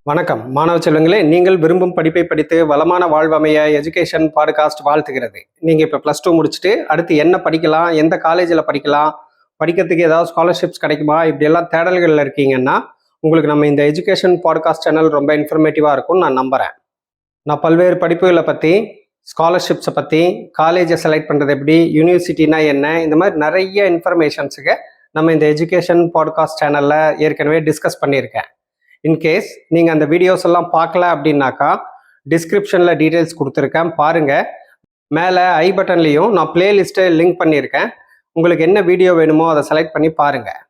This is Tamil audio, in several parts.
வணக்கம் மாணவ செல்வங்களே, நீங்கள் விரும்பும் படிப்பை படித்து வளமான வாழ்வமைய எஜுகேஷன் பாட்காஸ்ட் வாழ்த்துகிறது. நீங்கள் இப்போ +2 முடிச்சுட்டு அடுத்து என்ன படிக்கலாம், எந்த காலேஜில் படிக்கலாம், படிக்கிறதுக்கு ஏதாவது ஸ்காலர்ஷிப்ஸ் கிடைக்குமா, இப்படியெல்லாம் தேடல்களில் இருக்கீங்கன்னா உங்களுக்கு நம்ம இந்த எஜுகேஷன் பாட்காஸ்ட் சேனல் ரொம்ப இன்ஃபர்மேட்டிவாக இருக்கும்னு நான் நம்புகிறேன். நான் பல்வேறு படிப்புகளை பற்றி, ஸ்காலர்ஷிப்ஸை பற்றி, காலேஜை செலக்ட் பண்ணுறது எப்படி, யூனிவர்சிட்டினா என்ன, இந்த மாதிரி நிறைய இன்ஃபர்மேஷன்ஸுக்கு நம்ம இந்த எஜுகேஷன் பாட்காஸ்ட் சேனலில் ஏற்கனவே டிஸ்கஸ் பண்ணியிருக்கேன். இன்கேஸ் நீங்கள் அந்த வீடியோஸ் எல்லாம் பார்க்கல அப்படின்னாக்கா டிஸ்கிரிப்ஷனில் டீட்டெயில்ஸ் கொடுத்துருக்கேன், பாருங்கள். மேலே ஐ பட்டன்லேயும் நான் பிளேலிஸ்ட்டை லிங்க் பண்ணியிருக்கேன். உங்களுக்கு என்ன வீடியோ வேணுமோ அதை செலக்ட் பண்ணி பாருங்கள்.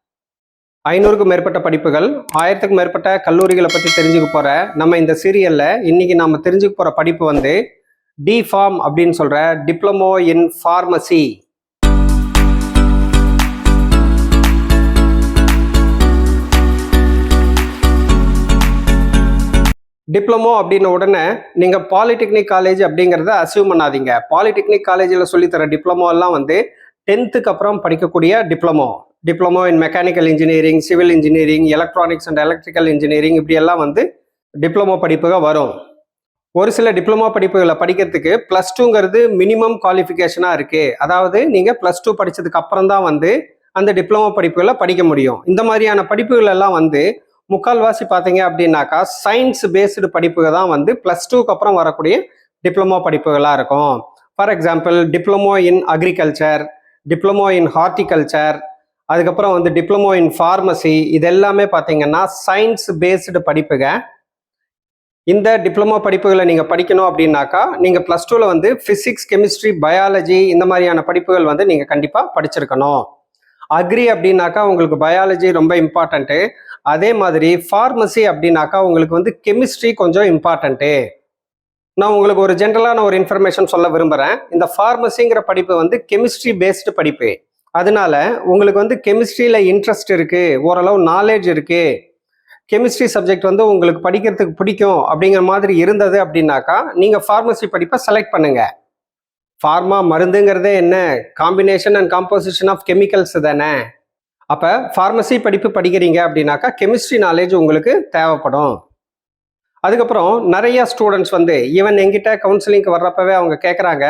500க்கும் மேற்பட்ட படிப்புகள், 1000க்கும் மேற்பட்ட கல்லூரிகளை பற்றி தெரிஞ்சுக்க போகிற நம்ம இந்த சீரியலில் இன்றைக்கி நம்ம தெரிஞ்சுக்க போகிற படிப்பு வந்து டிஃபார்ம் அப்படின்னு சொல்கிற டிப்ளமோ இன் ஃபார்மசி. டிப்ளமோ அப்படின்ன உடனே நீங்கள் பாலிடெக்னிக் காலேஜ் அப்படிங்கிறத அசியூம் பண்ணாதீங்க. பாலிடெக்னிக் காலேஜில் சொல்லித்தர டிப்ளமோ எல்லாம் வந்து 10th அப்புறம் படிக்கக்கூடிய diploma in mechanical engineering, civil engineering, electronics and electrical engineering, இப்படியெல்லாம் வந்து டிப்ளமோ படிப்புகள் வரும். ஒரு சில டிப்ளமோ படிப்புகளை படிக்கிறதுக்கு +2ங்கிறது மினிமம் குவாலிஃபிகேஷனாக இருக்குது. அதாவது நீங்கள் +2 படித்ததுக்கு அப்புறம் தான் வந்து அந்த டிப்ளமோ படிப்புகளை படிக்க முடியும். இந்த மாதிரியான படிப்புகள் எல்லாம் வந்து முக்கால்வாசி பார்த்தீங்க அப்படின்னாக்கா சயின்ஸ் பேஸ்டு படிப்புகள் தான் வந்து +2க்கு அப்புறம் வரக்கூடிய டிப்ளமோ படிப்புகளாக இருக்கும். For example diploma in agriculture, diploma in horticulture, அதுக்கப்புறம் வந்து டிப்ளமோ இன் ஃபார்மசி, இது எல்லாமே பார்த்தீங்கன்னா சயின்ஸ் பேஸ்டு படிப்புகள். இந்த டிப்ளமோ படிப்புகளை நீங்கள் படிக்கணும் அப்படின்னாக்கா நீங்கள் +2ல் வந்து ஃபிசிக்ஸ், கெமிஸ்ட்ரி, பயாலஜி இந்த மாதிரியான படிப்புகள் வந்து நீங்கள் கண்டிப்பாக படிச்சிருக்கணும். அக்ரி அப்படின்னாக்கா உங்களுக்கு பயாலஜி ரொம்ப இம்பார்ட்டண்ட்டு. அதே மாதிரி ஃபார்மசி அப்படின்னாக்கா உங்களுக்கு வந்து கெமிஸ்ட்ரி கொஞ்சம் இம்பார்ட்டண்ட்டு. நான் உங்களுக்கு ஒரு ஜென்ரலான ஒரு இன்ஃபர்மேஷன் சொல்ல விரும்புகிறேன். இந்த ஃபார்மசிங்கிற படிப்பு வந்து கெமிஸ்ட்ரி பேஸ்டு படிப்பு. அதனால உங்களுக்கு வந்து கெமிஸ்ட்ரியில் இன்ட்ரெஸ்ட் இருக்குது, ஓரளவு நாலேஜ் இருக்குது, கெமிஸ்ட்ரி சப்ஜெக்ட் வந்து உங்களுக்கு படிக்கிறதுக்கு பிடிக்கும் அப்படிங்கிற மாதிரி இருந்தது அப்படின்னாக்கா நீங்கள் ஃபார்மசி படிப்பை செலக்ட் பண்ணுங்கள். ஃபார்மா மருந்துங்கிறதே என்ன, combination and composition of chemicals தானே. அப்போ ஃபார்மசி படிப்பு படிக்கிறீங்க அப்படின்னாக்கா கெமிஸ்ட்ரி நாலேஜ் உங்களுக்கு தேவைப்படும். அதுக்கப்புறம் நிறைய ஸ்டூடெண்ட்ஸ் வந்து ஈவன் எங்கிட்ட கவுன்சிலிங்க்கு வர்றப்பவே அவங்க கேட்குறாங்க,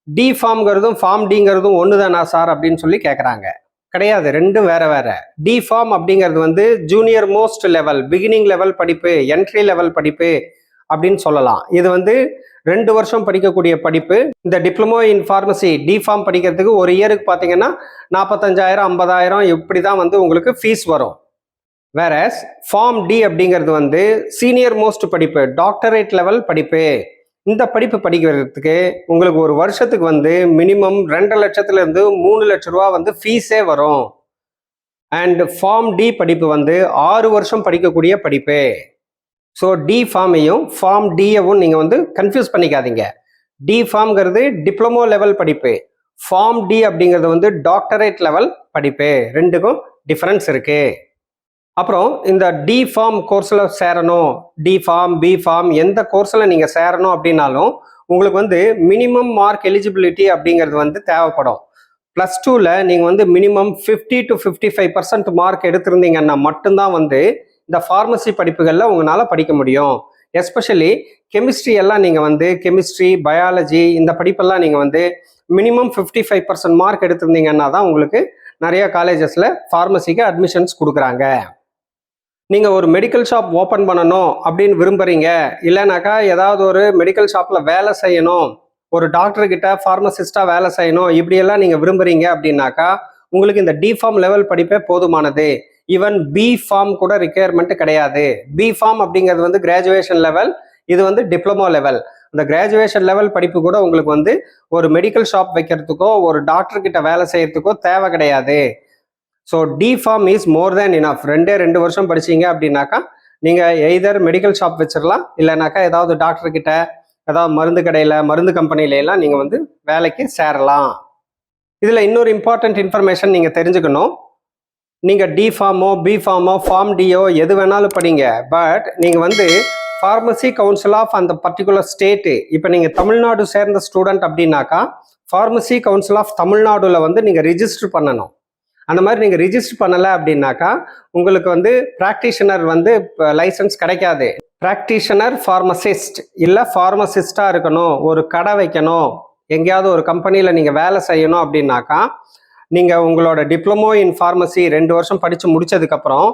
டிஃபார்ம்ங்கிறதும் ஃபார்ம் டிங்கிறதும் ஒன்று தானா சார் அப்படின்னு சொல்லி கேட்குறாங்க. கிடையாது, ரெண்டும் வேற வேற. டிஃபார்ம் அப்படிங்கிறது வந்து junior most level, beginning level படிப்பு, என்ட்ரி லெவல் படிப்பு அப்படின்னு சொல்லலாம். இது வந்து 2 வருஷம் படிக்கக்கூடிய படிப்பு. இந்த டிப்ளமோ இன் ஃபார்மசி டிஃபார்ம் படிக்கிறதுக்கு ஒரு இயருக்கு பார்த்தீங்கன்னா 45,000 50,000 இப்படி தான் வந்து உங்களுக்கு ஃபீஸ் வரும். வேற ஃபார்ம் டி அப்படிங்கிறது வந்து சீனியர் மோஸ்ட் படிப்பு, டாக்டரேட் லெவல் படிப்பு. இந்த படிப்பு படிக்கிறதுக்கு உங்களுக்கு ஒரு வருஷத்துக்கு வந்து மினிமம் 2 லட்சத்துலேருந்து 3 லட்ச ரூபா வந்து ஃபீஸே வரும். அண்ட் ஃபார்ம் டி படிப்பு வந்து 6 வருஷம் படிக்கக்கூடிய படிப்பு. ஸோ டிஃபார்மையும் ஃபார்ம் டியவும் நீங்கள் வந்து கன்ஃபியூஸ் பண்ணிக்காதீங்க. டிஃபார்ம்ங்கிறது டிப்ளமோ லெவல் படிப்பு, ஃபார்ம் டி அப்படிங்கிறது வந்து டாக்டரேட் லெவல் படிப்பு. ரெண்டுக்கும் டிஃபரன்ஸ் இருக்கு. அப்புறம் இந்த டிஃபார்ம் கோர்ஸில் சேரணும், டிஃபார்ம் பிஃபார்ம் எந்த கோர்ஸில் நீங்கள் சேரணும் அப்படின்னாலும் உங்களுக்கு வந்து மினிமம் மார்க் எலிஜிபிலிட்டி அப்படிங்கிறது வந்து தேவைப்படும். +2ல் நீங்கள் வந்து மினிமம் 50 to 55% மார்க் எடுத்திருந்தீங்கன்னா மட்டும்தான் வந்து இந்த ஃபார்மசி படிப்புகளில் உங்களால் படிக்க முடியும். எஸ்பெஷலி கெமிஸ்ட்ரி எல்லாம் நீங்கள் வந்து கெமிஸ்ட்ரி, பயாலஜி இந்த படிப்பெல்லாம் நீங்கள் வந்து மினிமம் 55% மார்க் எடுத்திருந்தீங்கன்னா தான் உங்களுக்கு நிறைய காலேஜஸில் ஃபார்மசிக்கு அட்மிஷன்ஸ் கொடுக்குறாங்க. நீங்கள் ஒரு மெடிக்கல் ஷாப் ஓப்பன் பண்ணணும் அப்படின்னு விரும்புகிறீங்க, இல்லைனாக்கா ஏதாவது ஒரு மெடிக்கல் ஷாப்பில் வேலை செய்யணும், ஒரு டாக்டர்கிட்ட ஃபார்மசிஸ்டாக வேலை செய்யணும், இப்படியெல்லாம் நீங்கள் விரும்புகிறீங்க அப்படின்னாக்கா உங்களுக்கு இந்த டிஃபார்ம் லெவல் படிப்பே போதுமானது. ஈவன் பிஃபார்ம் கூட ரிக்யர்மெண்ட் கிடையாது. பிஃபார்ம் அப்படிங்கிறது வந்து கிராஜுவேஷன் லெவல், இது வந்து டிப்ளமோ லெவல். அந்த கிராஜுவேஷன் லெவல் படிப்பு கூட உங்களுக்கு வந்து ஒரு மெடிக்கல் ஷாப் வைக்கிறதுக்கோ ஒரு டாக்டர் கிட்ட வேலை செய்யறதுக்கோ தேவை கிடையாது. So deform is more than enough. 2 வருஷம் படிச்சீங்க அப்படின்னாக்கா நீங்கள் எய்தர் மெடிக்கல் ஷாப் வச்சிடலாம், இல்லைனாக்கா ஏதாவது டாக்டர் கிட்ட, ஏதாவது மருந்து கடையில், மருந்து கம்பெனிலாம் நீங்கள் வந்து வேலைக்கு சேரலாம். இதில் இன்னொரு இம்பார்ட்டன்ட் இன்ஃபர்மேஷன் நீங்கள் தெரிஞ்சுக்கணும். நீங்கள் டிஃபார்மோ பிஃபார்மோ ஃபார்ம் டியோ எது வேணாலும் படிங்க, பட் நீங்கள் வந்து ஃபார்மசி கவுன்சில் ஆஃப் அந்த பர்டிகுலர் ஸ்டேட்டு, இப்போ நீங்கள் தமிழ்நாடு சேர்ந்த ஸ்டூடெண்ட் அப்படின்னாக்கா ஃபார்மசி கவுன்சில் ஆஃப் தமிழ்நாடுல வந்து நீங்கள் ரிஜிஸ்டர் பண்ணணும். அந்த மாதிரி நீங்கள் ரிஜிஸ்டர் பண்ணலை அப்படின்னாக்கா உங்களுக்கு வந்து ப்ராக்டிஷனர் வந்து லைசன்ஸ் கிடைக்காது. ப்ராக்டிஷனர் ஃபார்மசிஸ்ட் இல்லை ஃபார்மசிஸ்டாக இருக்கணும், ஒரு கடை வைக்கணும், எங்கேயாவது ஒரு கம்பெனியில் நீங்கள் வேலை செய்யணும் அப்படின்னாக்கா நீங்கள் உங்களோட டிப்ளமோ இன் ஃபார்மசி 2 வருஷம் படித்து முடித்ததுக்கப்புறம்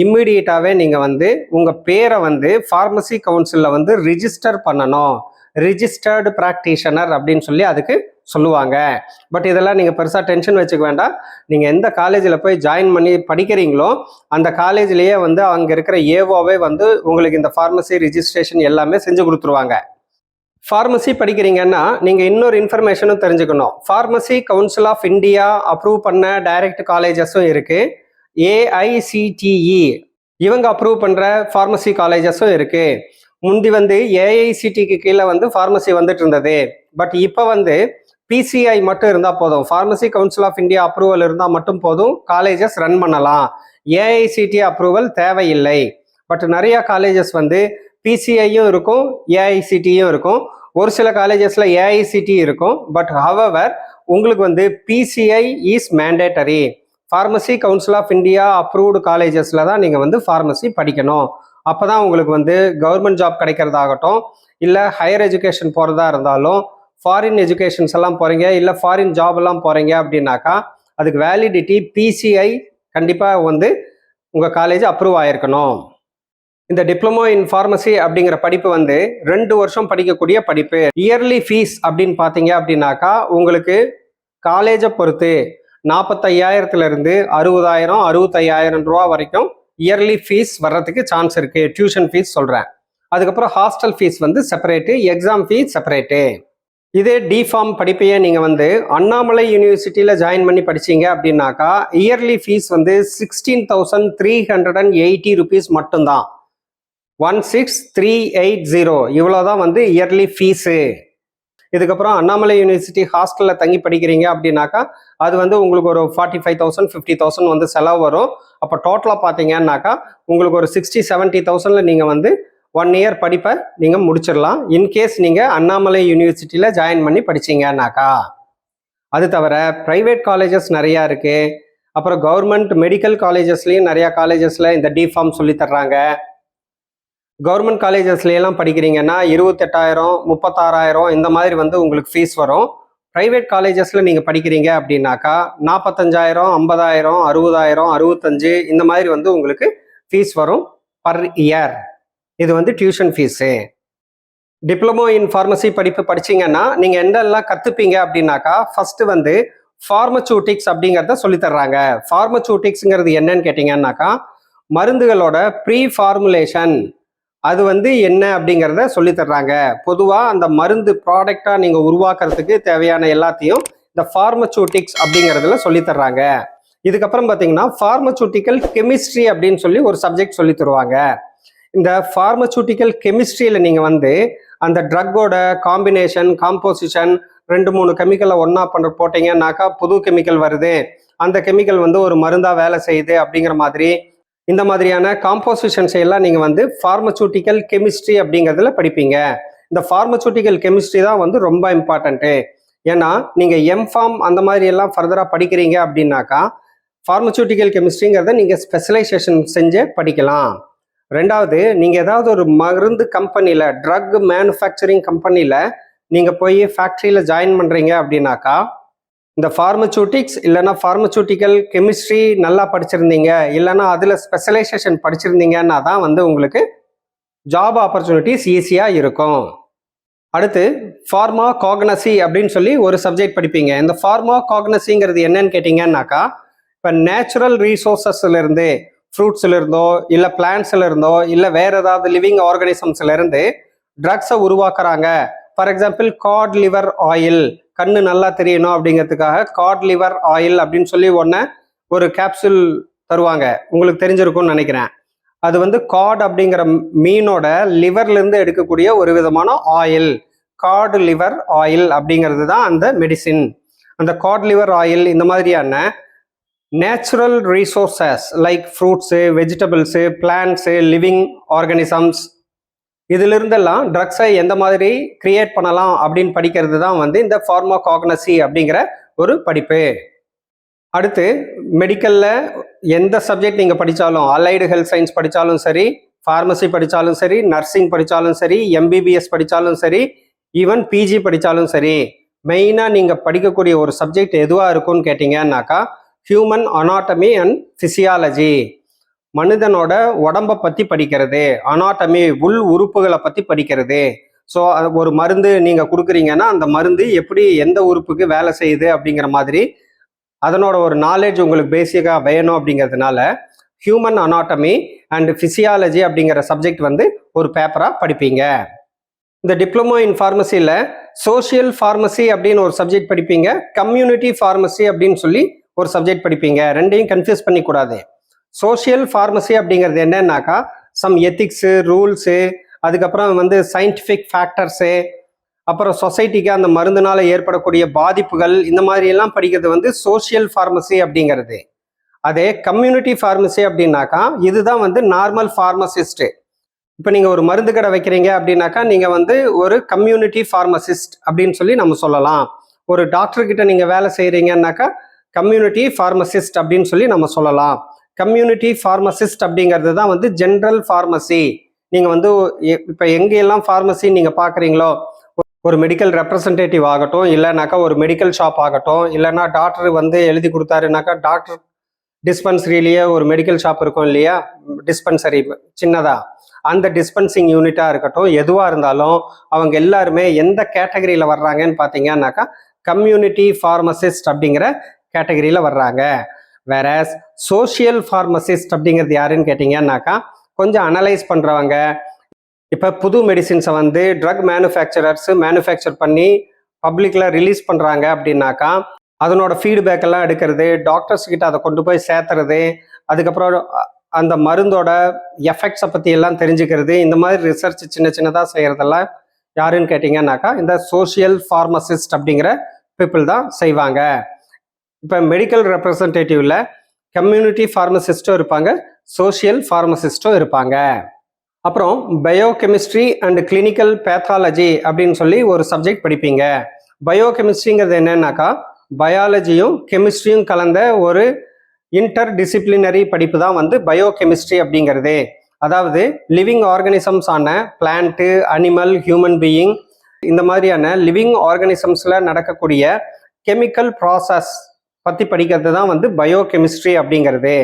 இம்மிடியேட்டாகவே நீங்கள் வந்து உங்கள் பேரை வந்து ஃபார்மசி கவுன்சிலில் வந்து ரிஜிஸ்டர் பண்ணணும். ரிஜிஸ்டர்டு ப்ராக்டிஷனர் அப்படின்னு சொல்லி அதுக்கு சொல்லுவாங்க. பட் இதெல்லாம் நீங்கள் பெருசாக டென்ஷன் வச்சுக்க வேண்டாம். நீங்கள் எந்த காலேஜில் போய் ஜாயின் பண்ணி படிக்கிறீங்களோ அந்த காலேஜ்லேயே வந்து அங்கே இருக்கிற ஏவோவே வந்து உங்களுக்கு இந்த ஃபார்மசி ரிஜிஸ்ட்ரேஷன் எல்லாமே செஞ்சு கொடுத்துருவாங்க. ஃபார்மசி படிக்கிறீங்கன்னா நீங்கள் இன்னொரு இன்ஃபர்மேஷனும் தெரிஞ்சுக்கணும். Pharmacy council of India approve பண்ண டைரக்ட் காலேஜஸும் இருக்குது. ஏஐசிடிஇ இவங்க அப்ரூவ் பண்ணுற ஃபார்மசி காலேஜஸும் இருக்குது. முந்தி வந்து ஏஐசிடிக்கு கீழே வந்து ஃபார்மசி வந்துட்டு இருந்தது. பட் இப்போ வந்து பிசிஐ மட்டும் இருந்தால் போதும், pharmacy council of India approval இருந்தால் மட்டும் போதும், காலேஜஸ் ரன் பண்ணலாம். ஏஐசிடி அப்ரூவல் தேவையில்லை. பட் நிறையா காலேஜஸ் வந்து பிசிஐயும் இருக்கும், ஏஐசிடியும் இருக்கும். ஒரு சில காலேஜஸில் ஏஐசிடி இருக்கும். பட் ஹவவர் உங்களுக்கு வந்து PCI is mandatory. Pharmacy council of India approved காலேஜஸில் தான் நீங்கள் வந்து ஃபார்மசி படிக்கணும். அப்போ தான் உங்களுக்கு வந்து கவர்மெண்ட் ஜாப் கிடைக்கிறதாகட்டும், இல்லை ஹையர் எஜுகேஷன் போகிறதா இருந்தாலும், ஃபாரின் எஜுகேஷன்ஸ் எல்லாம் போகிறீங்க, இல்லை ஃபாரின் ஜாப் எல்லாம் போகிறீங்க அப்படின்னாக்கா அதுக்கு வேலிடிட்டி பிசிஐ கண்டிப்பாக வந்து உங்கள் காலேஜ் அப்ரூவ் ஆகிருக்கணும். இந்த டிப்ளமோ இன் ஃபார்மசி அப்படிங்கிற படிப்பு வந்து 2 வருஷம் படிக்கக்கூடிய படிப்பு. இயர்லி ஃபீஸ் அப்படின்னு பார்த்தீங்க அப்படின்னாக்கா உங்களுக்கு காலேஜை பொறுத்து 45,000 60,000 65,000 ரூபா வரைக்கும் இயர்லி ஃபீஸ் வர்றதுக்கு சான்ஸ் இருக்கு. டியூஷன் ஃபீஸ் சொல்கிறேன். அதுக்கப்புறம் ஹாஸ்டல் ஃபீஸ் வந்து செப்பரேட்டு, எக்ஸாம் ஃபீஸ் செப்பரேட்டு. இதே டிஃபார்ம் படிப்பையே நீங்கள் வந்து அண்ணாமலை யூனிவர்சிட்டியில் ஜாயின் பண்ணி படிச்சீங்க அப்படின்னாக்கா இயர்லி ஃபீஸ் வந்து 16,380 rupees மட்டும்தான். 16,380 இவ்வளோதான் வந்து இயர்லி ஃபீஸு. இதுக்கப்புறம் அண்ணாமலை யூனிவர்சிட்டி ஹாஸ்டலில் தங்கி படிக்கிறீங்க அப்படின்னாக்கா அது வந்து உங்களுக்கு ஒரு 45,000 50,000 வந்து செலவு வரும். அப்போ டோட்டலாக பார்த்தீங்கன்னாக்கா உங்களுக்கு ஒரு 60-70,000 நீங்கள் வந்து 1 year படிப்பை நீங்கள் முடிச்சிடலாம், இன்கேஸ் நீங்கள் அண்ணாமலை யூனிவர்சிட்டியில் ஜாயின் பண்ணி படிச்சீங்கன்னாக்கா. அது தவிர ப்ரைவேட் காலேஜஸ் நிறையா இருக்குது. அப்புறம் கவர்மெண்ட் மெடிக்கல் காலேஜஸ்லேயும் நிறையா காலேஜஸில் இந்த டிஃபார்ம் சொல்லி தர்றாங்க. கவர்மெண்ட் காலேஜஸ்லாம் படிக்கிறீங்கன்னா 28,000 36,000 இந்த மாதிரி வந்து உங்களுக்கு ஃபீஸ் வரும். ப்ரைவேட் காலேஜஸில் நீங்கள் படிக்கிறீங்க அப்படின்னாக்கா 45,000 50,000 60,000 65 இந்த மாதிரி வந்து உங்களுக்கு ஃபீஸ் வரும் பர் இயர். இது வந்து tuition fees. Diploma in pharmacy படிப்பு படிச்சிங்கன்னா நீங்கள் என்னெல்லாம் கற்றுப்பீங்க அப்படின்னாக்கா ஃபஸ்ட்டு வந்து ஃபார்மசூட்டிக்ஸ் அப்படிங்கிறத சொல்லித்தர்றாங்க. ஃபார்மசூட்டிக்ஸுங்கிறது என்னன்னு கேட்டிங்கன்னாக்கா மருந்துகளோட ப்ரீ ஃபார்முலேஷன் அது வந்து என்ன அப்படிங்கிறத சொல்லித்தர்றாங்க. பொதுவாக அந்த மருந்து ப்ராடக்டாக நீங்கள் உருவாக்குறதுக்கு தேவையான எல்லாத்தையும் இந்த ஃபார்மசூட்டிக்ஸ் அப்படிங்கிறதுல சொல்லித்தர்றாங்க. இதுக்கப்புறம் பார்த்தீங்கன்னா ஃபார்மசூட்டிக்கல் கெமிஸ்ட்ரி அப்படின்னு சொல்லி ஒரு சப்ஜெக்ட் சொல்லி தருவாங்க. இந்த ஃபார்மசூட்டிக்கல் கெமிஸ்ட்ரியில் நீங்கள் வந்து அந்த ட்ரக்கோட காம்பினேஷன் காம்போசிஷன் 2-3 கெமிக்கலை ஒன்றா போட்டிங்கன்னாக்கா புது கெமிக்கல் வருது, அந்த கெமிக்கல் வந்து ஒரு மருந்தாக வேலை செய்யுது அப்படிங்கிற மாதிரி இந்த மாதிரியான காம்போசிஷன்ஸை எல்லாம் நீங்கள் வந்து ஃபார்மசூட்டிக்கல் கெமிஸ்ட்ரி அப்படிங்கிறதுல படிப்பீங்க. இந்த ஃபார்மசூட்டிக்கல் கெமிஸ்ட்ரி தான் வந்து ரொம்ப இம்பார்ட்டண்ட்டு. ஏன்னா நீங்கள் எம்ஃபார்ம் அந்த மாதிரி எல்லாம் ஃபர்தராக படிக்கிறீங்க அப்படின்னாக்கா ஃபார்மசூட்டிக்கல் கெமிஸ்ட்ரிங்கிறத நீங்கள் ஸ்பெஷலைசேஷன் செஞ்சு படிக்கலாம். ரெண்டாவது, நீங்கள் ஏதாவது ஒரு மருந்து கம்பெனியில் ட்ரக் மேனுஃபேக்சரிங் கம்பெனியில் நீங்கள் போய் ஃபேக்ட்ரியில் ஜாயின் பண்ணுறீங்க அப்படின்னாக்கா இந்த ஃபார்மசூட்டிக்ஸ் இல்லைன்னா ஃபார்மசூட்டிக்கல் கெமிஸ்ட்ரி நல்லா படிச்சிருந்தீங்க, இல்லைன்னா அதில் ஸ்பெஷலைசேஷன் படிச்சிருந்தீங்கன்னா தான் வந்து உங்களுக்கு ஜாப் ஆப்பர்ச்சுனிட்டிஸ் ஈஸியாக இருக்கும். அடுத்து ஃபார்மா காக்னசி அப்படின்னு சொல்லி ஒரு சப்ஜெக்ட் படிப்பீங்க. இந்த ஃபார்மா காக்னசிங்கிறது என்னன்னு கேட்டிங்கன்னாக்கா இப்போ நேச்சுரல் ரீசோர்ஸஸ்லேருந்து ஃப்ரூட்ஸில் இருந்தோ இல்லை பிளான்ட்ஸில் இருந்தோ இல்லை வேறு ஏதாவது லிவிங் ஆர்கானிசம்ஸ்லேருந்து ட்ரக்ஸை உருவாக்குறாங்க. For example God liver oil, கண்ணு நல்லா தெரியணும் அப்படிங்கிறதுக்காக காட் லிவர் ஆயில் அப்படின்னு சொல்லி ஒரு கேப்சூல் தருவாங்க, உங்களுக்கு தெரிஞ்சிருக்கும்னு நினைக்கிறேன். அது வந்து காட் அப்படிங்கிற மீனோட லிவர்லேருந்து எடுக்கக்கூடிய ஒரு விதமான ஆயில், காட் லிவர் ஆயில் அப்படிங்கிறது தான் அந்த மெடிசின். அந்த காட் லிவர் ஆயில் இந்த மாதிரியான natural resources like fruits, vegetables, plants, living organisms இதிலிருந்தெல்லாம் ட்ரக்ஸை எந்த மாதிரி கிரியேட் பண்ணலாம் அப்படின்னு படிக்கிறது தான் வந்து இந்த ஃபார்மா காக்னசி அப்படிங்கிற ஒரு படிப்பு. அடுத்து மெடிக்கலில் எந்த சப்ஜெக்ட் நீங்கள் படித்தாலும், அலைடு ஹெல்த் சயின்ஸ் படித்தாலும் சரி, ஃபார்மசி படித்தாலும் சரி, நர்சிங் படித்தாலும் சரி, எம்பிபிஎஸ் படித்தாலும் சரி, ஈவன் பிஜி படித்தாலும் சரி, மெயினாக நீங்கள் படிக்கக்கூடிய ஒரு சப்ஜெக்ட் எதுவாக இருக்கும்னு கேட்டிங்கன்னாக்கா ஹியூமன் அனாட்டமி அண்ட் ஃபிசியாலஜி. மனிதனோட உடம்பை பற்றி படிக்கிறது, அனாட்டமி உள் உறுப்புகளை பற்றி படிக்கிறது. ஸோ ஒரு மருந்து நீங்கள் கொடுக்குறீங்கன்னா அந்த மருந்து எப்படி எந்த உறுப்புக்கு வேலை செய்யுது அப்படிங்கிற மாதிரி அதனோட ஒரு நாலேஜ் உங்களுக்கு பேசிக்காக வேணும். அப்படிங்கிறதுனால ஹியூமன் அனாட்டமி அண்ட் ஃபிசியாலஜி அப்படிங்கிற சப்ஜெக்ட் வந்து ஒரு பேப்பராக படிப்பீங்க. இந்த டிப்ளமோ இன் ஃபார்மசியில் சோஷியல் ஃபார்மசி அப்படின்னு ஒரு சப்ஜெக்ட் படிப்பீங்க, கம்யூனிட்டி ஃபார்மசி அப்படின்னு சொல்லி ஒரு சப்ஜெக்ட் படிப்பீங்க. ரெண்டையும் கன்ஃபியூஸ் பண்ணிக்கூடாது. சோஷியல் ஃபார்மசி அப்படிங்கிறது என்னன்னாக்கா சம் எத்திக்ஸு, ரூல்ஸு, அதுக்கப்புறம் வந்து சயின்டிஃபிக் ஃபேக்டர்ஸு, அப்புறம் சொசைட்டிக்கு அந்த மருந்துனால ஏற்படக்கூடிய பாதிப்புகள், இந்த மாதிரி எல்லாம் படிக்கிறது வந்து சோஷியல் ஃபார்மசி அப்படிங்கிறது. அதே கம்யூனிட்டி ஃபார்மசி அப்படின்னாக்கா இதுதான் வந்து நார்மல் ஃபார்மசிஸ்ட்டு. இப்போ நீங்கள் ஒரு மருந்து கடை வைக்கிறீங்க அப்படின்னாக்கா நீங்கள் வந்து ஒரு கம்யூனிட்டி ஃபார்மசிஸ்ட் அப்படின்னு சொல்லி நம்ம சொல்லலாம். ஒரு டாக்டர்கிட்ட நீங்கள் வேலை செய்கிறீங்கன்னாக்கா கம்யூனிட்டி ஃபார்மசிஸ்ட் அப்படின்னு சொல்லி நம்ம சொல்லலாம். கம்யூனிட்டி ஃபார்மசிஸ்ட் அப்படிங்கிறது தான் வந்து ஜென்ரல் ஃபார்மசி. நீங்கள் வந்து இப்போ எங்கெல்லாம் ஃபார்மசி நீங்கள் பார்க்குறீங்களோ, ஒரு மெடிக்கல் ரெப்ரசன்டேட்டிவ் ஆகட்டும், இல்லைனாக்கா ஒரு மெடிக்கல் ஷாப் ஆகட்டும், இல்லைன்னா டாக்டர் வந்து எழுதி கொடுத்தாருனாக்கா டாக்டர் டிஸ்பென்சரியிலேயே ஒரு மெடிக்கல் ஷாப் இருக்கும் இல்லையா, டிஸ்பென்சரி சின்னதாக, அந்த டிஸ்பென்சிங் யூனிட்டாக இருக்கட்டும், எதுவாக இருந்தாலும் அவங்க எல்லாருமே எந்த கேட்டகரியில் வர்றாங்கன்னு பார்த்தீங்கன்னாக்கா கம்யூனிட்டி ஃபார்மசிஸ்ட் அப்படிங்கிற கேட்டகரியில் வர்றாங்க. வேற சோஷியல் ஃபார்மசிஸ்ட் அப்படிங்கிறது யாருன்னு கேட்டிங்கன்னாக்கா கொஞ்சம் அனலைஸ் பண்ணுறவங்க. இப்போ புது மெடிசின்ஸை வந்து ட்ரக் மேனுஃபேக்சர் பண்ணி பப்ளிக்கில் ரிலீஸ் பண்ணுறாங்க அப்படின்னாக்கா அதனோட ஃபீட்பேக் எல்லாம் எடுக்கிறது, டாக்டர்ஸ் கிட்ட அதை கொண்டு போய் சேர்த்துறது, அதுக்கப்புறம் அந்த மருந்தோட எஃபெக்ட்ஸை பற்றி எல்லாம் தெரிஞ்சுக்கிறது, இந்த மாதிரி ரிசர்ச் சின்ன சின்னதாக செய்கிறதெல்லாம் யாருன்னு கேட்டிங்கன்னாக்கா இந்த சோஷியல் ஃபார்மசிஸ்ட் அப்படிங்கிற பீப்புள் தான் செய்வாங்க. இப்போ மெடிக்கல் ரெப்ரசன்டேட்டிவ்ல கம்யூனிட்டி ஃபார்மசிஸ்ட்டும் இருப்பாங்க, சோஷியல் ஃபார்மசிஸ்ட்டும் இருப்பாங்க. அப்புறம் பயோகெமிஸ்ட்ரி அண்ட் கிளினிக்கல் பேத்தாலஜி அப்படின்னு சொல்லி ஒரு சப்ஜெக்ட் படிப்பீங்க. பயோகெமிஸ்ட்ரிங்கிறது என்னன்னாக்கா பயாலஜியும் கெமிஸ்ட்ரியும் கலந்த ஒரு இன்டர் டிசிப்ளினரி படிப்பு தான் வந்து பயோகெமிஸ்ட்ரி அப்படிங்கிறது. அதாவது லிவிங் ஆர்கானிசம்ஸ் ஆன பிளான்ட்டு, அனிமல், ஹியூமன் பீயிங், இந்த மாதிரியான லிவிங் ஆர்கானிசம்ஸில் நடக்கக்கூடிய கெமிக்கல் ப்ராசஸ் பற்றி படிக்கிறது தான் வந்து பயோகெமிஸ்ட்ரி அப்படிங்கிறது.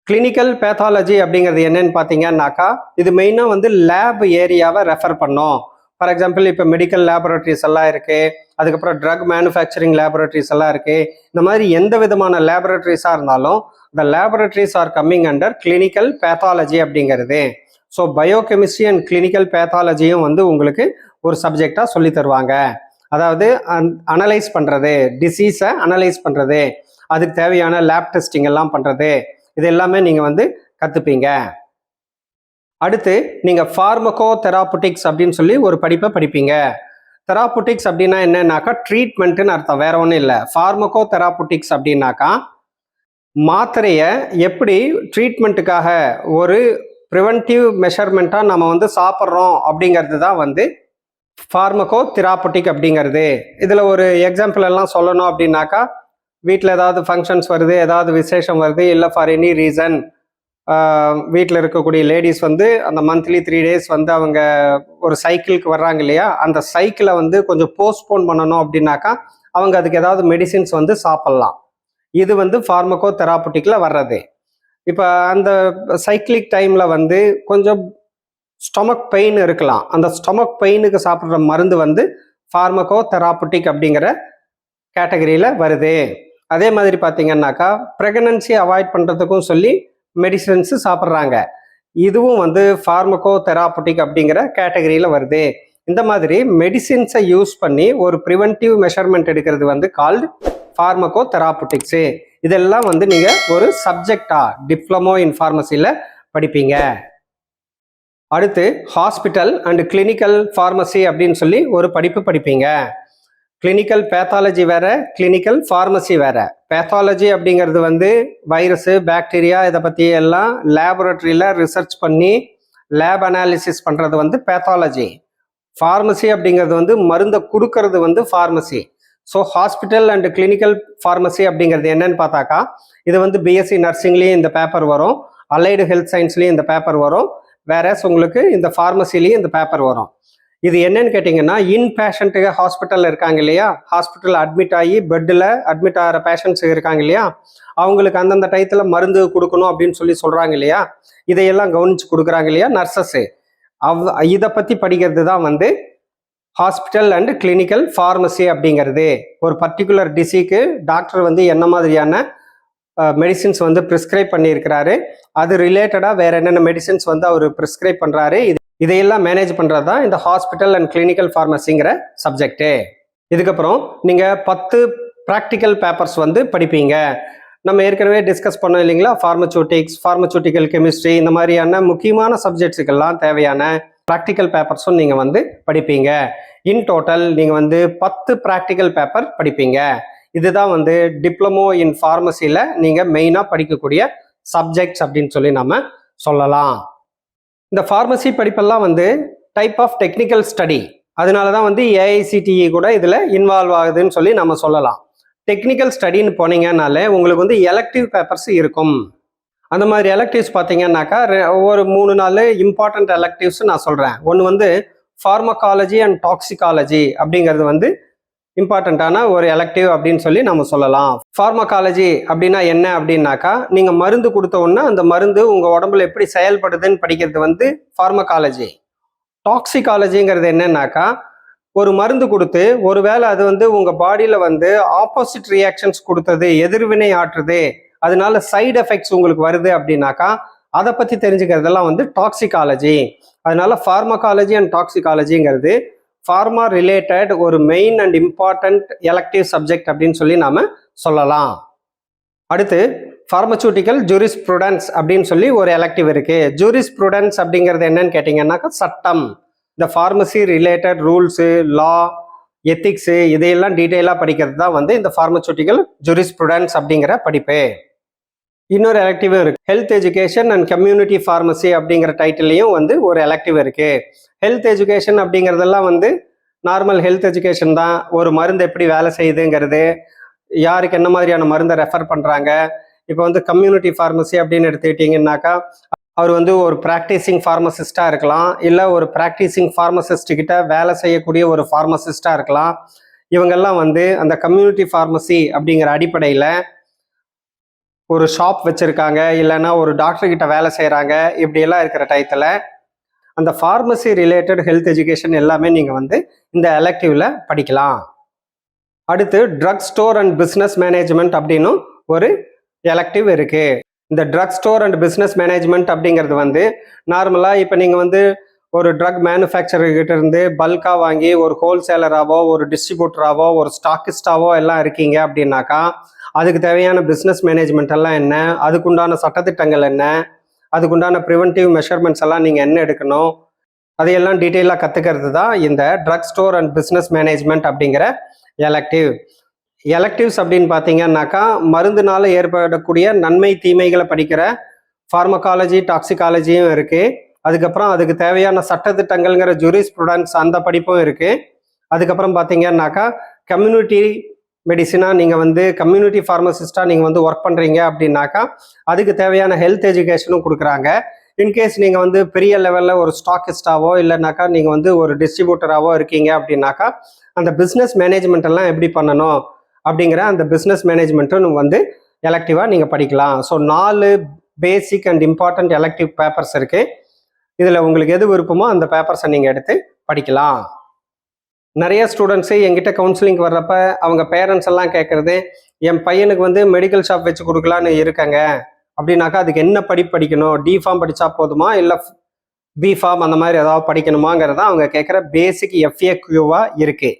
கிளினிக்கல் பேத்தாலஜி அப்படிங்கிறது என்னன்னு பார்த்தீங்கன்னாக்கா இது மெயினாக வந்து லேப் ஏரியாவை ரெஃபர் பண்ணோம். ஃபார் எக்ஸாம்பிள் இப்போ மெடிக்கல் லேபரட்டரிஸ் எல்லாம் இருக்குது, அதுக்கப்புறம் ட்ரக் மேனுஃபேக்சரிங் லேபரட்டரிஸ் எல்லாம் இருக்குது. இந்த மாதிரி எந்த விதமான லேபரட்டரிஸாக இருந்தாலும் the laboratories are coming under clinical pathology அப்படிங்கிறது. ஸோ பயோகெமிஸ்ட்ரி அண்ட் கிளினிக்கல் பேத்தாலஜியும் வந்து உங்களுக்கு ஒரு சப்ஜெக்டாக சொல்லி தருவாங்க. அதாவது அனலைஸ் பண்ணுறது, டிசீஸை அனலைஸ் பண்ணுறது, அதுக்கு தேவையான லேப் டெஸ்டிங் எல்லாம் பண்ணுறது, இது எல்லாமே நீங்கள் வந்து கற்றுப்பீங்க. அடுத்து நீங்கள் ஃபார்மகோ தெராபுட்டிக்ஸ் அப்படின்னு சொல்லி ஒரு படிப்பை படிப்பீங்க. தெராபுட்டிக்ஸ் அப்படின்னா என்னன்னாக்கா ட்ரீட்மெண்ட்டுன்னு அர்த்தம், வேற ஒன்றும் இல்லை. ஃபார்மகோ தெராபுட்டிக்ஸ் அப்படின்னாக்கா மாத்திரையை எப்படி ட்ரீட்மெண்ட்டுக்காக ஒரு ப்ரிவென்டிவ் மெஷர்மெண்ட்டாக நம்ம வந்து சாப்பிட்றோம் அப்படிங்கிறது தான் வந்து ஃபார்மகோ தெராபுட்டிக் அப்படிங்கிறது. இதில் ஒரு எக்ஸாம்பிள் எல்லாம் சொல்லணும் அப்படின்னாக்கா வீட்டில் ஏதாவது ஃபங்க்ஷன்ஸ் வருது, ஏதாவது விசேஷம் வருது, இல்லை ஃபார் எனி ரீசன் வீட்டில் இருக்கக்கூடிய லேடிஸ் வந்து அந்த மந்த்லி 3 days வந்து அவங்க ஒரு சைக்கிளுக்கு வர்றாங்க இல்லையா, அந்த சைக்கிளை வந்து கொஞ்சம் போஸ்ட்போன் பண்ணணும் அப்படின்னாக்கா அவங்க அதுக்கு ஏதாவது மெடிசின்ஸ் வந்து சாப்பிட்லாம். இது வந்து ஃபார்மகோ தெராபுட்டிக்கில் வர்றது. இப்போ அந்த சைக்கிளிக் டைமில் வந்து கொஞ்சம் ஸ்டொமக் பெயின் இருக்கலாம், அந்த ஸ்டொமக் பெயினுக்கு சாப்பிட்ற மருந்து வந்து ஃபார்மகோ தெராபுட்டிக் அப்படிங்கிற கேட்டகரியில் வருது. அதே மாதிரி பார்த்தீங்கன்னாக்கா ப்ரெக்னன்சி அவாய்ட் பண்ணுறதுக்கும் சொல்லி மெடிசன்ஸு சாப்பிட்றாங்க, இதுவும் வந்து ஃபார்மகோ தெராபுட்டிக் அப்படிங்கிற கேட்டகரியில் வருது. இந்த மாதிரி மெடிசின்ஸை யூஸ் பண்ணி ஒரு ப்ரிவென்டிவ் மெஷர்மெண்ட் எடுக்கிறது வந்து கால்டு ஃபார்மகோ தெராபுட்டிக்ஸு. இதெல்லாம் வந்து நீங்கள் ஒரு சப்ஜெக்டாக டிப்ளமோ இன் ஃபார்மசியில் படிப்பீங்க. அடுத்து ஹாஸ்பிட்டல் அண்ட் கிளினிக்கல் ஃபார்மசி அப்படின்னு சொல்லி ஒரு படிப்பு படிப்பீங்க. கிளினிக்கல் பேத்தாலஜி வேற, கிளினிக்கல் ஃபார்மசி வேற. பேத்தாலஜி அப்படிங்கிறது வந்து வைரஸு, பாக்டீரியா, இதை பற்றி எல்லாம் லேபரட்டரியில் ரிசர்ச் பண்ணி லேப் அனாலிசிஸ் பண்ணுறது வந்து பேத்தாலஜி. ஃபார்மசி அப்படிங்கிறது வந்து மருந்தை கொடுக்கறது வந்து pharmacy. So hospital and clinical pharmacy அப்படிங்கிறது என்னன்னு பார்த்தாக்கா, இது வந்து பிஎஸ்சி நர்சிங்லேயும் இந்த பேப்பர் வரும், அலைடு ஹெல்த் சயின்ஸ்லேயும் இந்த பேப்பர் வரும், வேறஸ் உங்களுக்கு இந்த ஃபார்மசிலையும் இந்த பேப்பர் வரும். இது என்னன்னு கேட்டிங்கன்னா, இன் பேஷண்ட்டுக்கு ஹாஸ்பிட்டலில் இருக்காங்க இல்லையா, ஹாஸ்பிட்டலில் அட்மிட் ஆகி பெட்டில் அட்மிட் ஆகிற பேஷண்ட்ஸ் இருக்காங்க இல்லையா, அவங்களுக்கு அந்தந்த டயத்தில் மருந்து கொடுக்கணும் அப்படின்னு சொல்லி சொல்கிறாங்க இல்லையா, இதையெல்லாம் கவனித்து கொடுக்குறாங்க இல்லையா நர்சஸ்ஸு, இதை பற்றி படிக்கிறது தான் வந்து ஹாஸ்பிட்டல் அண்ட் கிளினிக்கல் ஃபார்மசி அப்படிங்கிறது. ஒரு பர்டிகுலர் டிசீக்கு டாக்டர் வந்து என்ன மாதிரியான மெடிசின்ஸ் வந்து ப்ரிஸ்கிரைப் பண்ணியிருக்கிறாரு, அது ரிலேட்டடாக வேற என்னென்ன மெடிசின்ஸ் வந்து அவர் ப்ரிஸ்கிரைப் பண்ணுறாரு, இதையெல்லாம் மேனேஜ் பண்ணுறது தான் இந்த ஹாஸ்பிட்டல் அண்ட் கிளினிக்கல் ஃபார்மசிங்கிற சப்ஜெக்டு. இதுக்கப்புறம் நீங்கள் 10 ப்ராக்டிக்கல் பேப்பர்ஸ் வந்து படிப்பீங்க. நம்ம ஏற்கனவே டிஸ்கஸ் பண்ணோம் இல்லைங்களா, ஃபார்மசூட்டிக்கல் கெமிஸ்ட்ரி, இந்த மாதிரியான முக்கியமான சப்ஜெக்ட்ஸுக்கெல்லாம் தேவையான ப்ராக்டிக்கல் பேப்பர்ஸும் நீங்கள் வந்து படிப்பீங்க. இன் டோட்டல் நீங்கள் வந்து 10 ப்ராக்டிக்கல் பேப்பர் படிப்பீங்க. இதுதான் வந்து டிப்ளமோ இன் ஃபார்மசியில் நீங்கள் மெயினாக படிக்கக்கூடிய சப்ஜெக்ட்ஸ் அப்படின்னு சொல்லி நம்ம சொல்லலாம். இந்த ஃபார்மசி படிப்பெல்லாம் வந்து டைப் ஆஃப் டெக்னிக்கல் ஸ்டடி, அதனால தான் வந்து ஏஐசிடிஇ கூட இதில் இன்வால்வ் ஆகுதுன்னு சொல்லி நம்ம சொல்லலாம். டெக்னிக்கல் ஸ்டடின்னு போனீங்கன்னாலே உங்களுக்கு வந்து எலக்டிவ் பேப்பர்ஸ் இருக்கும். அந்த மாதிரி எலக்டிவ்ஸ் பார்த்தீங்கன்னாக்கா ஒரு 3-4 இம்பார்ட்டன்ட் எலக்டிவ்ஸ் நான் சொல்கிறேன். ஒன்று வந்து ஃபார்மகாலஜி அண்ட் டாக்ஸிகாலஜி அப்படிங்கிறது வந்து இம்பார்ட்டண்ட்டான ஒரு எலக்டிவ் அப்படின்னு சொல்லி நம்ம சொல்லலாம். ஃபார்மகாலஜி அப்படின்னா என்ன அப்படின்னாக்கா, நீங்கள் மருந்து கொடுத்த உடனே அந்த மருந்து உங்கள் உடம்புல எப்படி செயல்படுதுன்னு படிக்கிறது வந்து ஃபார்மகாலஜி. டாக்ஸிகாலஜிங்கிறது என்னன்னாக்கா, ஒரு மருந்து கொடுத்து ஒருவேளை அது வந்து உங்கள் பாடியில் வந்து ஆப்போசிட் ரியாக்ஷன்ஸ் கொடுத்தது, எதிர்வினை ஆற்றுது, அதனால சைடு எஃபெக்ட்ஸ் உங்களுக்கு வருது அப்படின்னாக்கா அதை பற்றி தெரிஞ்சுக்கிறதெல்லாம் வந்து டாக்ஸிகாலஜி. அதனால ஃபார்மகாலஜி அண்ட் டாக்ஸிகாலஜிங்கிறது ஃபார்மா ரிலேட்டட் ஒரு main and important elective subject அப்படின்னு சொல்லி நாம சொல்லலாம். அடுத்து ஃபார்மசூட்டிக்கல் ஜூரிஸ்ப்ரூடன்ஸ் அப்படின்னு சொல்லி ஒரு எலக்டிவ் இருக்கு. ஜூரிஸ்ப்ரூடன்ஸ் அப்படிங்கிறது என்னன்னு கேட்டிங்கன்னாக்கா சட்டம், இந்த ஃபார்மசி ரிலேட்டட் ரூல்ஸு, லா, எத்திக்ஸு, இதையெல்லாம் டீட்டெயிலாக படிக்கிறது தான் வந்து இந்த ஃபார்மசூட்டிக்கல் ஜூரிஸ்ப்ரூடன்ஸ் அப்படிங்கிற படிப்பு. இன்னொரு எலக்டிவ் இருக்கு, health education and community pharmacy அப்படிங்கிற டைட்டிலையும் வந்து ஒரு எலக்டிவ் இருக்கு. ஹெல்த் எஜுகேஷன் அப்படிங்கிறதெல்லாம் வந்து நார்மல் ஹெல்த் எஜுகேஷன் தான். ஒரு மருந்து எப்படி வேலை செய்யுதுங்கிறது, யாருக்கு என்ன மாதிரியான மருந்தை ரெஃபர் பண்ணுறாங்க. இப்போ வந்து கம்யூனிட்டி ஃபார்மசி அப்படின்னு எடுத்துக்கிட்டிங்கன்னாக்கா, அவர் வந்து ஒரு ப்ராக்டிசிங் ஃபார்மசிஸ்டாக இருக்கலாம், இல்லை ஒரு ப்ராக்டிசிங் ஃபார்மசிஸ்ட் கிட்ட வேலை செய்யக்கூடிய ஒரு ஃபார்மசிஸ்டாக இருக்கலாம். இவங்கெல்லாம் வந்து அந்த கம்யூனிட்டி ஃபார்மசி அப்படிங்கிற அடிப்படையில் ஒரு ஷாப் வச்சுருக்காங்க, இல்லைன்னா ஒரு டாக்டர் கிட்ட வேலை செய்கிறாங்க. இப்படியெல்லாம் இருக்கிற டயத்தில் அந்த ஃபார்மசி ரிலேட்டட் ஹெல்த் எஜுகேஷன் எல்லாமே நீங்கள் வந்து இந்த எலக்டிவ்ல படிக்கலாம். அடுத்து drug store and business management அப்படின்னு ஒரு எலக்டிவ் இருக்கு. இந்த drug store and business management அப்படிங்கிறது வந்து நார்மலாக இப்போ நீங்கள் வந்து ஒரு ட்ரக் மேனுஃபேக்சர்கிட்ட இருந்து பல்காக வாங்கி ஒரு ஹோல்சேலராகவோ, ஒரு டிஸ்ட்ரிபியூட்டராகவோ, ஒரு ஸ்டாக்கிஸ்டாவோ எல்லாம் இருக்கீங்க அப்படின்னாக்கா, அதுக்கு தேவையான பிஸ்னஸ் மேனேஜ்மெண்ட் எல்லாம் என்ன, அதுக்குண்டான சட்டத்திட்டங்கள் என்ன, அதுக்குண்டான ப்ரிவென்டிவ் மெஷர்மெண்ட்ஸ் எல்லாம் நீங்கள் என்ன எடுக்கணும், அதையெல்லாம் டீட்டெயிலாக கற்றுக்கிறது தான் இந்த drug store and business management அப்படிங்கிற எலக்டிவ். எலக்டிவ்ஸ் அப்படின்னு பார்த்தீங்கன்னாக்கா, மருந்துனால ஏற்படக்கூடிய நன்மை தீமைகளை படிக்கிற ஃபார்மகாலஜி, டாக்ஸிகாலஜியும் இருக்குது. அதுக்கப்புறம் அதுக்கு தேவையான சட்டத்திட்டங்கள்ங்கிற ஜூரிஸ்ப்ரூடன்ஸ் அந்த படிப்பும் இருக்குது. அதுக்கப்புறம் பார்த்தீங்கன்னாக்கா, கம்யூனிட்டி மெடிசினாக நீங்கள் வந்து கம்யூனிட்டி ஃபார்மசிஸ்டாக நீங்கள் வந்து ஒர்க் பண்ணுறீங்க அப்படின்னாக்கா, அதுக்கு தேவையான ஹெல்த் எஜுகேஷனும் கொடுக்குறாங்க. இன்கேஸ் நீங்கள் வந்து பெரிய லெவலில் ஒரு ஸ்டாக்கிஸ்டாவோ இல்லைனாக்கா நீங்கள் வந்து ஒரு டிஸ்ட்ரிபியூட்டராகவோ இருக்கீங்க அப்படின்னாக்கா, அந்த பிஸ்னஸ் மேனேஜ்மெண்ட் எல்லாம் எப்படி பண்ணணும் அப்படிங்கிற அந்த பிஸ்னஸ் மேனேஜ்மெண்ட்டும் வந்து எலக்டிவாக நீங்கள் படிக்கலாம். So 4 basic and important elective papers இருக்குது. இதில் உங்களுக்கு எது விருப்பமோ அந்த பேப்பர்ஸை நீங்கள் எடுத்து படிக்கலாம். நிறைய ஸ்டூடெண்ட்ஸு என்கிட்ட கவுன்சிலிங் வர்றப்ப அவங்க பேரண்ட்ஸ் எல்லாம் கேட்குறது, என் பையனுக்கு வந்து மெடிக்கல் ஷாப் வச்சு கொடுக்கலான்னு இருக்காங்க அப்படின்னாக்கா அதுக்கு என்ன படிக்கணும், டிஃபார்ம் படித்தா போதுமா இல்லை பிஃபார்ம் அந்த மாதிரி ஏதாவது படிக்கணுமாங்கிறத அவங்க கேட்குற பேசிக் எஃப்ஏக்யூவாக இருக்குது.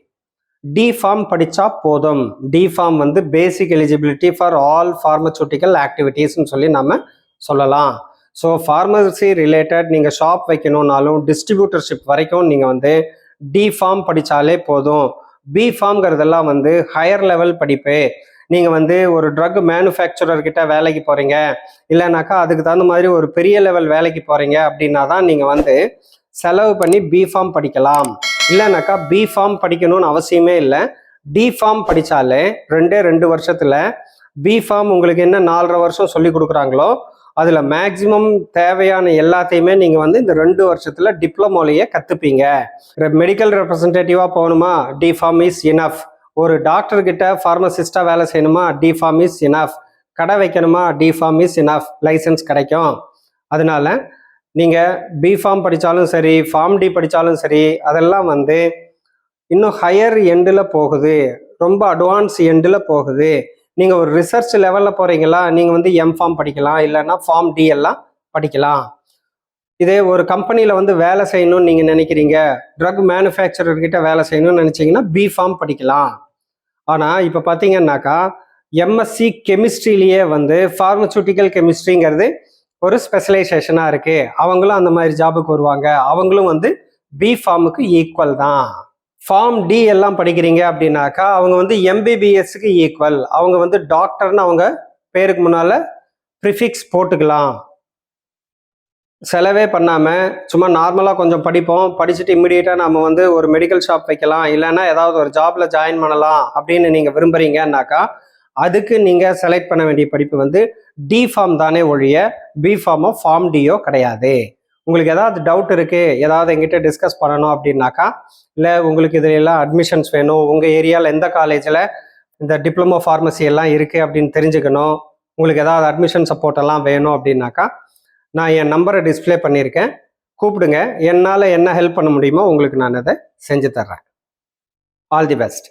டிஃபார்ம் படித்தா போதும். டிஃபார்ம் வந்து basic eligibility for all pharmaceutical ஆக்டிவிட்டீஸ்ன்னு சொல்லி நம்ம சொல்லலாம். ஸோ ஃபார்மசி ரிலேட்டட் நீங்கள் ஷாப் வைக்கணுன்னாலும் டிஸ்ட்ரிபியூட்டர்ஷிப் வரைக்கும் நீங்கள் வந்து டிஃபார்ம் படித்தாலே போதும். பிஃபார்ம்ங்கிறதெல்லாம் வந்து ஹையர் லெவல் படிப்பு. நீங்கள் வந்து ஒரு ட்ரக் மேனுஃபேக்சரர்கிட்ட வேலைக்கு போகிறீங்க, இல்லைனாக்கா அதுக்கு தகுந்த மாதிரி ஒரு பெரிய லெவல் வேலைக்கு போகிறீங்க அப்படின்னா தான் நீங்கள் வந்து செலவு பண்ணி பிஃபார்ம் படிக்கலாம். இல்லைனாக்கா பிஃபார்ம் படிக்கணும்னு அவசியமே இல்லை. டிஃபார்ம் படித்தாலே 2 வருஷத்தில் பிஃபார்ம் உங்களுக்கு என்ன 4.5 வருஷம் சொல்லி கொடுக்குறாங்களோ அதில் மேக்ஸிமம் தேவையான எல்லாத்தையுமே நீங்கள் வந்து இந்த 2 வருஷத்தில் டிப்ளமோலையே கற்றுப்பீங்க. மெடிக்கல் ரெப்ரசன்டேட்டிவாக போகணுமா, டிஃபார்ம் இஸ் இனஃப். ஒரு டாக்டர் கிட்ட ஃபார்மசிஸ்டாக வேலை செய்யணுமா, டிஃபார்ம் இஸ் இனஃப். கடை வைக்கணுமா, டிஃபார்ம் இஸ் இனஃப், லைசன்ஸ் கிடைக்கும். அதனால நீங்கள் பிஃபார்ம் படித்தாலும் சரி, ஃபார்ம் டி படித்தாலும் சரி, அதெல்லாம் வந்து இன்னும் ஹையர் எண்டில் போகுது, ரொம்ப அட்வான்ஸ் எண்டில் போகுது. நீங்கள் ஒரு ரிசர்ச் லெவலில் போகிறீங்களா, நீங்கள் வந்து எம்ஃபார்ம் படிக்கலாம், இல்லைன்னா ஃபார்ம் டி எல்லாம் படிக்கலாம். இதே ஒரு கம்பெனியில் வந்து வேலை செய்யணும்னு நீங்கள் நினைக்கிறீங்க, ட்ரக் மேனுஃபேக்சரர்கிட்ட வேலை செய்யணும்னு நினச்சிங்கன்னா பிஃபார்ம் படிக்கலாம். ஆனால் இப்போ பார்த்தீங்கன்னாக்கா எம்எஸ்சி கெமிஸ்ட்ரியிலேயே வந்து ஃபார்மசூட்டிக்கல் கெமிஸ்ட்ரிங்கிறது ஒரு ஸ்பெஷலைசேஷனாக இருக்குது. அவங்களும் அந்த மாதிரி ஜாபுக்கு வருவாங்க. அவங்களும் வந்து பிஃபார்முக்கு ஈக்குவல் தான். ஃபார்ம் டி எல்லாம் படிக்கிறீங்க அப்படின்னாக்கா அவங்க வந்து எம்பிபிஎஸ்க்கு ஈக்குவல். அவங்க வந்து டாக்டர்னு அவங்க பேருக்கு முன்னால் ப்ரிஃபிக்ஸ் போட்டுக்கலாம். செலவே பண்ணாமல் சும்மா நார்மலாக கொஞ்சம் படிப்போம், படிச்சுட்டு இம்மிடியேட்டாக நம்ம வந்து ஒரு மெடிக்கல் ஷாப் வைக்கலாம், இல்லைன்னா ஏதாவது ஒரு ஜாபில் ஜாயின் பண்ணலாம் அப்படின்னு நீங்கள் விரும்புகிறீங்கன்னாக்கா அதுக்கு நீங்கள் செலக்ட் பண்ண வேண்டிய படிப்பு வந்து டிஃபார்ம் தானே ஒழிய பிஃபார்மோ ஃபார்ம் டியோ கிடையாது. உங்களுக்கு ஏதாவது டவுட் இருக்குது, ஏதாவது எங்கிட்ட டிஸ்கஸ் பண்ணணும் அப்படின்னாக்கா, இல்லை உங்களுக்கு இதில் எல்லாம் அட்மிஷன்ஸ் வேணும், உங்கள் ஏரியாவில் எந்த காலேஜில் இந்த டிப்ளமோ ஃபார்மசி எல்லாம் இருக்குது அப்படின்னு தெரிஞ்சுக்கணும், உங்களுக்கு ஏதாவது அட்மிஷன் சப்போர்ட் எல்லாம் வேணும் அப்படின்னாக்கா நான் என் நம்பரை டிஸ்பிளே பண்ணியிருக்கேன், கூப்பிடுங்க. என்னால் என்ன ஹெல்ப் பண்ண முடியுமோ உங்களுக்கு நான் அதை செஞ்சு தர்றேன். All the best.